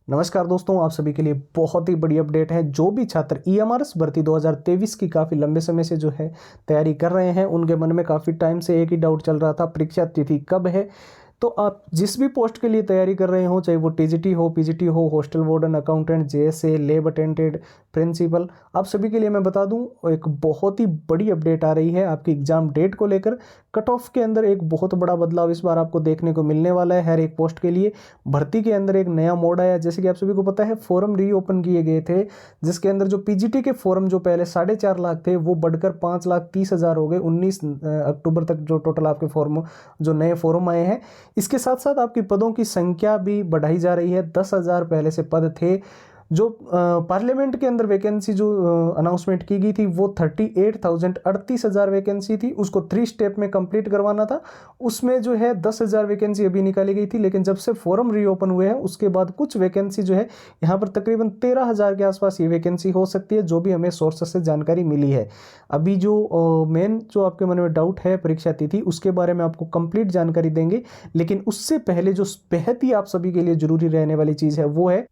नमस्कार दोस्तों, आप सभी के लिए बहुत ही बड़ी अपडेट है। जो भी छात्र ईएमआरएस भर्ती 2023 की काफ़ी लंबे समय से जो है तैयारी कर रहे हैं, उनके मन में काफ़ी टाइम से एक ही डाउट चल रहा था, परीक्षा तिथि कब है। तो आप जिस भी पोस्ट के लिए तैयारी कर रहे हो, चाहे वो टीजीटी हो, पीजीटी हो, hostel warden, accountant, JSA, lab attendant, principal, आप सभी के लिए मैं बता दूं एक बहुत ही बड़ी अपडेट आ रही है आपकी एग्जाम डेट को लेकर। कट ऑफ के अंदर एक बहुत बड़ा बदलाव इस बार आपको देखने को मिलने वाला है। हर एक पोस्ट के लिए भर्ती के अंदर एक नया मोड आया। जैसे कि आप सभी को पता है, फॉर्म रीओपन किए गए थे, जिसके अंदर जो पीजीटी के फॉर्म जो पहले 4.5 लाख थे, वो बढ़कर 5,30,000 हो गए। 19 अक्टूबर तक जो टोटल आपके फॉर्म जो नए फॉर्म आए हैं। इसके साथ साथ आपकी पदों की संख्या भी बढ़ाई जा रही है। 10,000 पहले से पद थे। जो पार्लियामेंट के अंदर वैकेंसी जो अनाउंसमेंट की गई थी, वो 38,000 वैकेंसी थी। उसको 3 स्टेप में कंप्लीट करवाना था। उसमें जो है 10,000 वैकेंसी अभी निकाली गई थी, लेकिन जब से फॉर्म रीओपन हुए हैं उसके बाद कुछ वैकेंसी जो है यहाँ पर तकरीबन 13,000 के आसपास ये वैकेंसी हो सकती है, जो भी हमें सोर्सेस से जानकारी मिली है। अभी जो मेन जो आपके मन में डाउट है परीक्षा तिथि, उसके बारे में आपको कंप्लीट जानकारी देंगे। लेकिन उससे पहले जो बेहद ही आप सभी के लिए जरूरी रहने वाली चीज़ है, वो है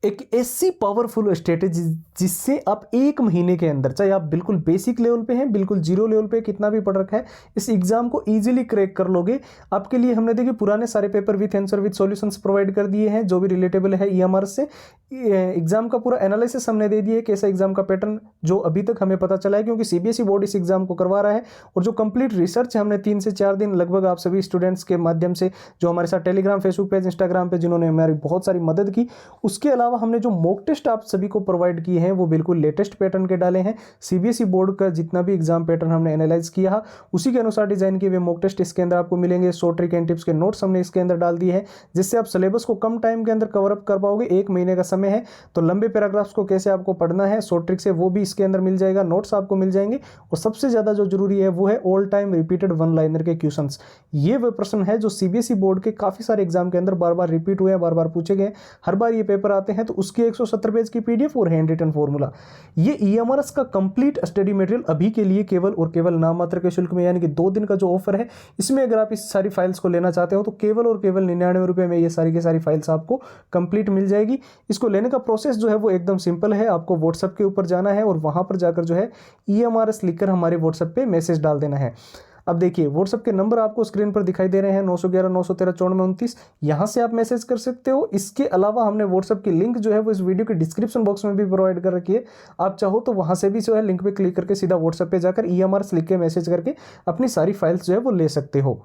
एक ऐसी पावरफुल स्ट्रेटेजी जिससे आप 1 महीने के अंदर, चाहे आप बिल्कुल बेसिक लेवल पे हैं, बिल्कुल जीरो लेवल पे कितना भी पढ़ रखा है, इस एग्जाम को इजीली क्रैक कर लोगे। आपके लिए हमने देखिए पुराने सारे paper with answer with solutions provide कर दिए हैं, जो भी रिलेटेबल है ईएमआरएस से। एग्जाम का पूरा एनालिसिस हमने दे दिया है, कैसा एग्जाम का पैटर्न जो अभी तक हमें पता चला है, क्योंकि सीबीएसई बोर्ड इस एग्जाम को करवा रहा है। और जो कंप्लीट रिसर्च है, हमने 3 से 4 दिन लगभग आप सभी स्टूडेंट्स के माध्यम से, जो हमारे साथ टेलीग्राम, फेसबुक पेज, इंस्टाग्राम पे जिन्होंने हमारी बहुत सारी मदद की, उसके अलावा हमने जो मॉक टेस्ट आप सभी को प्रोवाइड किए हैं, वो बिल्कुल लेटेस्ट पैटर्न के डाले हैं। सीबीएसई बोर्ड का जितना भी एग्जाम पैटर्न हमने एनालाइज किया, उसी के अनुसार डिजाइन किए हुए मॉक टेस्ट इसके अंदर आपको मिलेंगे। शॉर्ट ट्रिक एंड टिप्स के नोट्स हमने इसके अंदर डाल दिए हैं, जिससे आप सिलेबस को कम टाइम के अंदर कवर अप कर पाओगे। 1 महीने का समय है, तो लंबे पैराग्राफ्स को कैसे आपको पढ़ना है शॉर्ट ट्रिक से, वो भी इसके अंदर मिल जाएगा, नोट्स आपको मिल जाएंगे। और सबसे ज्यादा जो जरूरी है, वो है all time repeated one liner के क्वेश्चंस। ये वो प्रश्न है जो सीबीएसई बोर्ड के काफी सारे एग्जाम के अंदर बार बार रिपीट हुए हैं, बार बार पूछे गए। हर बार ये पेपर आते हैं, तो उसकी 170 पेज की पीडीएफ और हैंड रिटन फॉर्मूला, ये ईएमआरएस का कंप्लीट स्टडी मटेरियल अभी के लिए केवल और केवल नाम मात्र के शुल्क में, यानी कि 2 दिन का जो ऑफर है, इसमें अगर आप इस सारी फाइल्स को लेना चाहते हो, तो केवल और केवल 99 रुपए में ये सारी की सारी फाइल्स आपको कंप्लीट मिल जाएगी। इसको लेने का प्रोसेस जो है वो एकदम सिंपल है। आपको व्हाट्सएप के ऊपर जाना है और वहां पर जाकर जो है ईएमआरएस लिखकर हमारे व्हाट्सएप पे मैसेज डाल देना है। अब देखिए, व्हाट्सएप के नंबर आपको स्क्रीन पर दिखाई दे रहे हैं, 911 913 9429। यहां से आप मैसेज कर सकते हो। इसके अलावा हमने व्हाट्सएप की लिंक जो है वो इस वीडियो के डिस्क्रिप्शन बॉक्स में भी प्रोवाइड कर रखी है। आप चाहो तो वहां से भी जो है लिंक पे क्लिक करके सीधा व्हाट्सएप पे जाकर ईएमआरएस लिख के मैसेज करके अपनी सारी फाइल्स जो है वो ले सकते हो।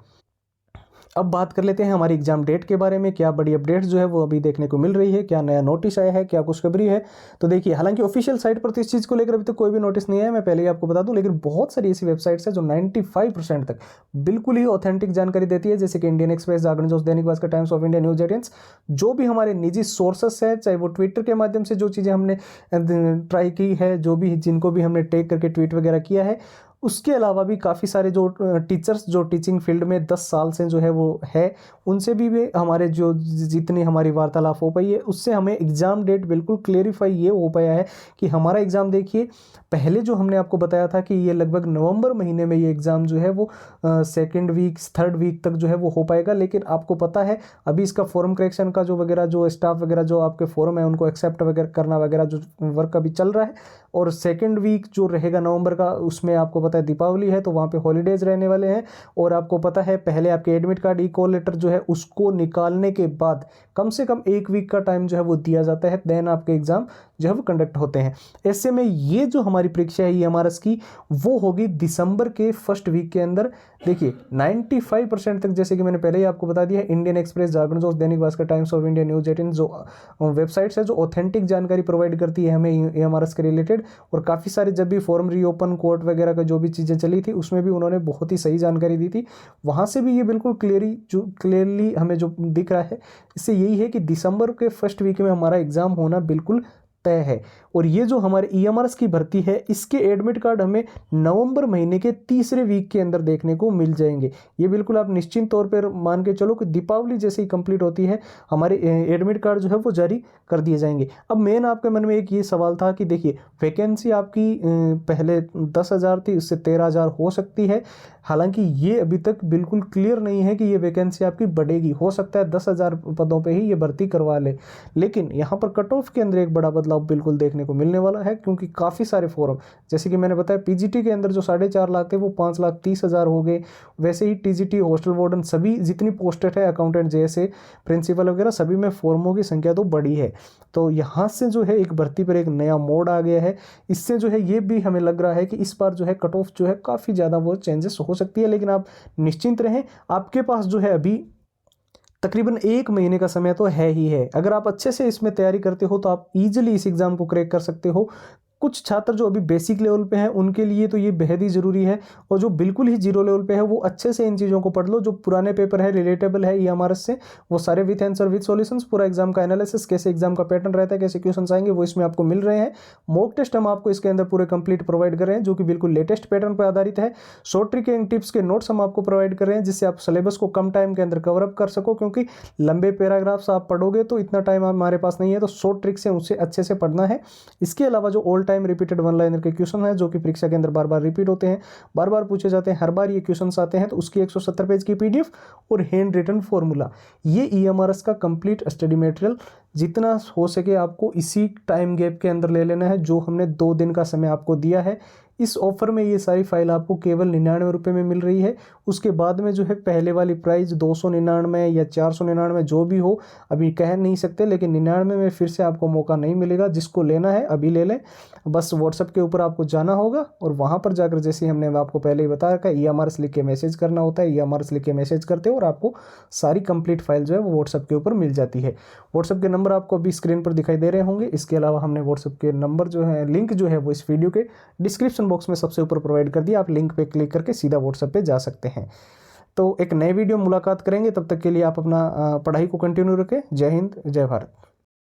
अब बात कर लेते हैं हमारी एग्जाम डेट के बारे में। क्या बड़ी अपडेट्स जो है वो अभी देखने को मिल रही है, क्या नया नोटिस आया है, क्या खुशखबरी है। तो देखिए, हालांकि ऑफिशियल साइट पर तो इस चीज़ को लेकर अभी तक कोई भी नोटिस नहीं है, मैं पहले ही आपको बता दूं। लेकिन बहुत सारी ऐसी वेबसाइट्स है जो 95% तक बिल्कुल ही ऑथेंटिक जानकारी देती है, जैसे कि इंडियन एक्सप्रेस, जागरण जोश, Dainik Bhaskar, times of India, news 18। जो भी हमारे निजी सोर्सेस है, चाहे वो ट्विटर के माध्यम से जो चीज़ें हमने ट्राई की है, जो भी जिनको भी हमने टेक करके ट्वीट वगैरह किया है, उसके अलावा भी काफ़ी सारे जो टीचर्स जो टीचिंग फील्ड में 10 साल से जो है वो है, उनसे भी हमारे जो जितनी हमारी वार्तालाप हो पाई है, उससे हमें एग्ज़ाम डेट बिल्कुल क्लेरिफाई ये हो पाया है कि हमारा एग्ज़ाम, देखिए पहले जो हमने आपको बताया था कि ये लगभग नवंबर महीने में ये एग्ज़ाम जो है वो 2nd वीक 3rd वीक तक जो है वो हो पाएगा। लेकिन आपको पता है अभी इसका फॉर्म करेक्शन का जो वगैरह जो स्टाफ वगैरह जो आपके फॉर्म है उनको एक्सेप्ट वगैरह करना वगैरह जो वर्क अभी चल रहा है। और 2nd वीक जो रहेगा नवंबर का, उसमें आपको पता है दीपावली है, तो वहाँ पे हॉलीडेज रहने वाले हैं। और आपको पता है पहले आपके एडमिट कार्ड ई कॉल लेटर जो है उसको निकालने के बाद कम से कम 1 वीक का टाइम जो है वो दिया जाता है, देन आपके एग्जाम जो है वो कंडक्ट होते हैं। ऐसे में ये जो हमारी परीक्षा है ईएमआरएस की, वो होगी दिसंबर के 1st वीक के अंदर। देखिए 95% तक, जैसे कि मैंने पहले ही आपको बता दिया, इंडियन एक्सप्रेस, जागरण जोश, Dainik Bhaskar, times of India, news 18 जो वेबसाइट्स है जो ऑथेंटिक जानकारी प्रोवाइड करती है हमें ईएमआरएस के रिलेटेड। और काफ़ी सारे जब भी फॉर्म रीओपन, कोर्ट वगैरह का जो भी चीज़ें चली थी, उसमें भी उन्होंने बहुत ही सही जानकारी दी थी। वहाँ से भी ये बिल्कुल क्लियरली हमें जो दिख रहा है, इससे यही है कि दिसंबर के 1st वीक में हमारा एग्ज़ाम होना बिल्कुल तय है। और ये जो हमारे ईएमआरएस की भर्ती है, इसके एडमिट कार्ड हमें नवंबर महीने के 3रे वीक के अंदर देखने को मिल जाएंगे। ये बिल्कुल आप निश्चिंत तौर पर मान के चलो कि दीपावली जैसे ही कंप्लीट होती है, हमारे एडमिट कार्ड जो है वो जारी कर दिए जाएंगे। अब मेन आपके मन में एक ये सवाल था कि देखिए वैकेंसी आपकी पहले 10,000 थी, उससे 13,000 हो सकती है। हालांकि ये अभी तक बिल्कुल क्लियर नहीं है कि ये वैकेंसी आपकी बढ़ेगी। हो सकता है 10,000 पदों पे ही ये भर्ती करवा ले, लेकिन यहाँ पर कट ऑफ के अंदर एक बड़ा बदलाव बिल्कुल देखने को मिलने वाला है, क्योंकि काफ़ी सारे फॉर्म, जैसे कि मैंने बताया पीजीटी के अंदर जो 4.5 लाख थे वो 5,30,000 हो गए। वैसे ही टीजीटी, हॉस्टल वार्डन, सभी जितनी पोस्टेड है, अकाउंटेंट जैसे, प्रिंसिपल वगैरह, सभी में फॉर्मों की संख्या तो बढ़ी है। तो यहाँ से जो है एक भर्ती पर एक नया मोड़ आ गया है। इससे जो है ये भी हमें लग रहा है कि इस बार जो है कट ऑफ जो है काफ़ी ज़्यादा वो चेंजेस हो सकती है। लेकिन आप निश्चिंत रहें, आपके पास जो है अभी तकरीबन 1 महीने का समय तो है ही है। अगर आप अच्छे से इसमें तैयारी करते हो तो आप इजीली इस एग्ज़ाम को क्रैक कर सकते हो। कुछ छात्र जो अभी बेसिक लेवल पे हैं उनके लिए तो ये बेहद ही ज़रूरी है, और जो बिल्कुल ही जीरो लेवल पे है वो अच्छे से इन चीज़ों को पढ़ लो। जो पुराने पेपर है, रिलेटेबल है ईएमआरएस से, वो सारे विथ आंसर, विथ सॉल्यूशंस, पूरा एग्जाम का एनालिसिस, कैसे एग्जाम का पैटर्न रहता है, कैसे क्वेश्चन आएंगे, वो इसमें आपको मिल रहे हैं। मॉक टेस्ट हम आपको इसके अंदर पूरे कंप्लीट प्रोवाइड कर रहे हैं, जो कि बिल्कुल लेटेस्ट पैटर्न पर आधारित है। शॉर्ट ट्रिक एंड टिप्स के नोट्स हम आपको प्रोवाइड कर रहे हैं, जिससे आप सिलेबस को कम टाइम के अंदर कवर अप कर सको, क्योंकि लंबे पैराग्राफ्स आप पढ़ोगे तो इतना टाइम हमारे पास नहीं है, तो शॉर्ट ट्रिक से उसे अच्छे से पढ़ना है। इसके अलावा जो all time repeated one liner के क्वेश्चन है, जो कि परीक्षा के अंदर बार बार रिपीट होते हैं, बार बार पूछे जाते हैं, हर बार ये क्वेश्चंस आते हैं, तो उसकी 170 पेज की पीडीएफ और हैंड रिटन फॉर्मूला, ये ईएमआरएस का कंप्लीट स्टडी मटेरियल जितना हो सके आपको इसी टाइम गैप के अंदर ले लेना है, जो हमने 2 दिन का समय आपको दिया है। इस ऑफर में ये सारी फाइल आपको केवल 99 रुपये में मिल रही है। उसके बाद में जो है पहले वाली प्राइस 299 या 499 जो भी हो, अभी कह नहीं सकते, लेकिन 99 में फिर से आपको मौका नहीं मिलेगा। जिसको लेना है अभी ले लें, बस व्हाट्सएप के ऊपर आपको जाना होगा और वहाँ पर जाकर, जैसे हमने आपको पहले ही बताया कि ईएमआरएस लिख के मैसेज करना होता है, ईएमआरएस लिख के मैसेज करते हो और आपको सारी कंप्लीट फाइल जो है वो व्हाट्सएप के ऊपर मिल जाती है। व्हाट्सएप के नंबर आपको अभी स्क्रीन पर दिखाई दे रहे होंगे। इसके अलावा हमने व्हाट्सएप के नंबर जो है, लिंक जो है वो इस वीडियो के डिस्क्रिप्शन बॉक्स में सबसे ऊपर प्रोवाइड कर दिया। आप लिंक पे क्लिक करके सीधा व्हाट्सएप पे जा सकते हैं। तो एक नए वीडियो मुलाकात करेंगे, तब तक के लिए आप अपना पढ़ाई को कंटिन्यू रखें। जय हिंद, जय भारत।